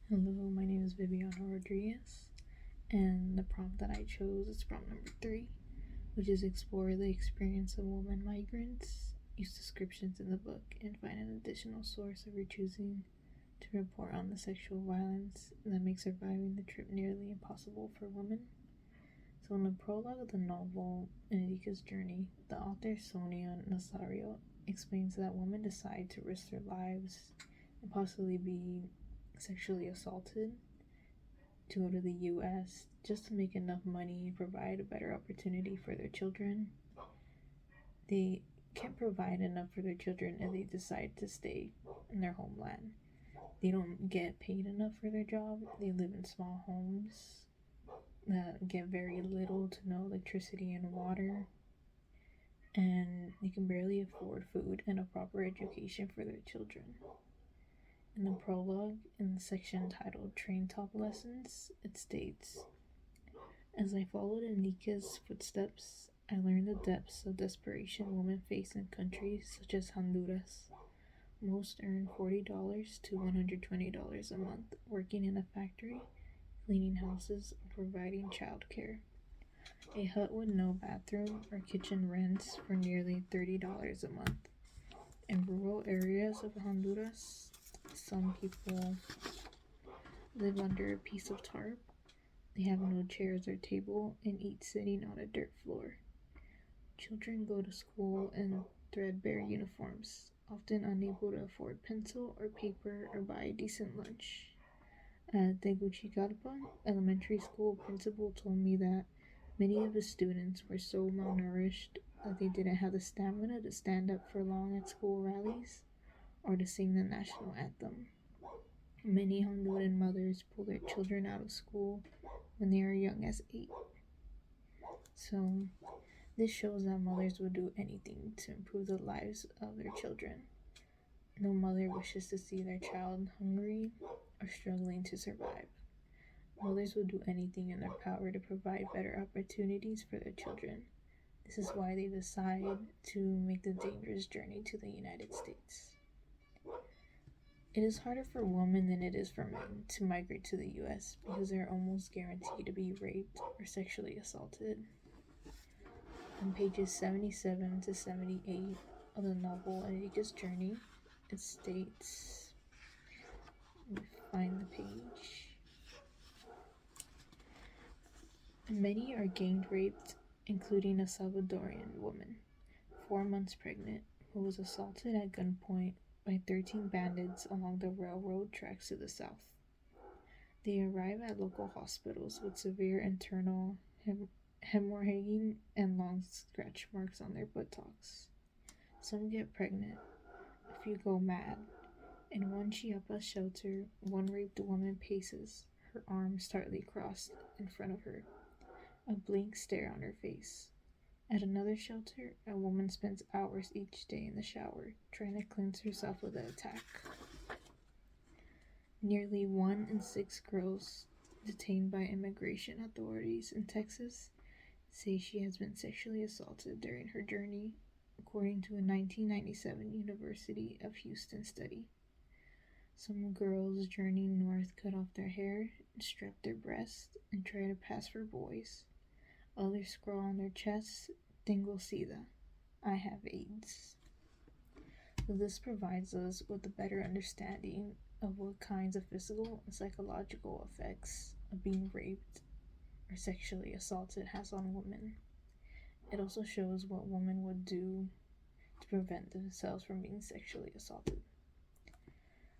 Hello, my name is Viviana Rodriguez, and the prompt that I chose is prompt number 3, which is explore the experience of women migrants, use descriptions in the book, and find an additional source of your choosing to report on the sexual violence that makes surviving the trip nearly impossible for women. So, in the prologue of the novel, Enrique's Journey, the author Sonia Nazario explains that women decide to risk their lives and possibly be sexually assaulted to go to the US just to make enough money and provide a better opportunity for their children. They can't provide enough for their children if they decide to stay in their homeland. They don't get paid enough for their job. They live in small homes that get very little to no electricity and water, and they can barely afford food and a proper education for their children. In the prologue, in the section titled Train Talk Lessons, it states, as I followed Anika's footsteps, I learned the depths of desperation women face in countries such as Honduras. Most earn $40 to $120 a month working in a factory, cleaning houses, or providing childcare. A hut with no bathroom or kitchen rents for nearly $30 a month. In rural areas of Honduras, some people live under a piece of tarp. They have no chairs or table and eat sitting on a dirt floor. Children go to school in threadbare uniforms, often unable to afford pencil or paper or buy a decent lunch. At Tegucigalpa Elementary School principal told me that many of the students were so malnourished that they didn't have the stamina to stand up for long at school rallies or to sing the national anthem. Many Honduran mothers pull their children out of school when they are young as 8. So, this shows that mothers will do anything to improve the lives of their children. No mother wishes to see their child hungry or struggling to survive. Mothers will do anything in their power to provide better opportunities for their children. This is why they decide to make the dangerous journey to the United States. It is harder for women than it is for men to migrate to the US because they are almost guaranteed to be raped or sexually assaulted. On pages 77 to 78 of the novel Enrique's Journey, it states, let me find the page. Many are gang raped, including a Salvadorian woman, 4 months pregnant, who was assaulted at gunpoint by 13 bandits along the railroad tracks to the south. They arrive at local hospitals with severe internal hemorrhaging and long scratch marks on their buttocks. Some get pregnant, a few go mad. In one Chiapas shelter, one raped woman paces, her arms tightly crossed in front of her, a blank stare on her face. At another shelter, a woman spends hours each day in the shower, trying to cleanse herself of the attack. Nearly 1 in 6 girls detained by immigration authorities in Texas say she has been sexually assaulted during her journey, according to a 1997 University of Houston study. Some girls journeying north cut off their hair, strip their breasts, and try to pass for boys. Others scrawl on their chests, Tengo SIDA, I have AIDS. So this provides us with a better understanding of what kinds of physical and psychological effects of being raped or sexually assaulted has on women. It also shows what women would do to prevent themselves from being sexually assaulted.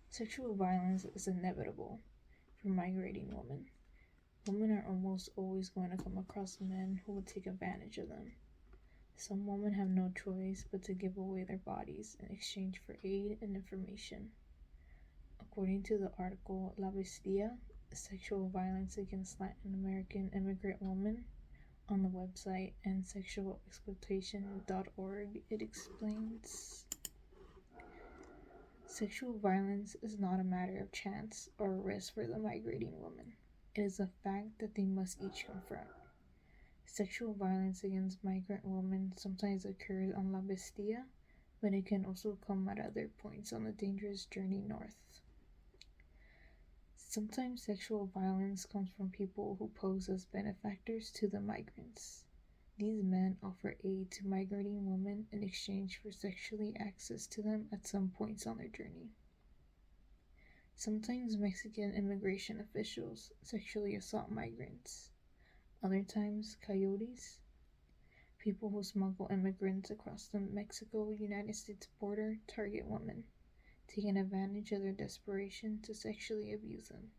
Sexual violence is inevitable for migrating women. Women are almost always going to come across men who will take advantage of them. Some women have no choice but to give away their bodies in exchange for aid and information. According to the article La Bestia, Sexual Violence Against Latin American Immigrant Women on the website andsexualexploitation.org, it explains, sexual violence is not a matter of chance or a risk for the migrating woman. It is a fact that they must each confront. Sexual violence against migrant women sometimes occurs on La Bestia, but it can also come at other points on the dangerous journey north. Sometimes sexual violence comes from people who pose as benefactors to the migrants. These men offer aid to migrating women in exchange for sexually access to them at some points on their journey. Sometimes Mexican immigration officials sexually assault migrants. Other times, coyotes, people who smuggle immigrants across the Mexico-United States border, target women, taking advantage of their desperation to sexually abuse them.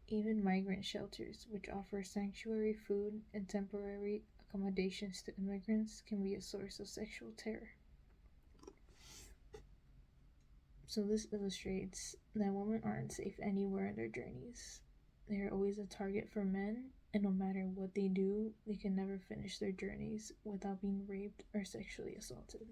Even migrant shelters, which offer sanctuary, food, and temporary accommodations to immigrants, can be a source of sexual terror. So this illustrates that women aren't safe anywhere in their journeys. They are always a target for men, and no matter what they do, they can never finish their journeys without being raped or sexually assaulted.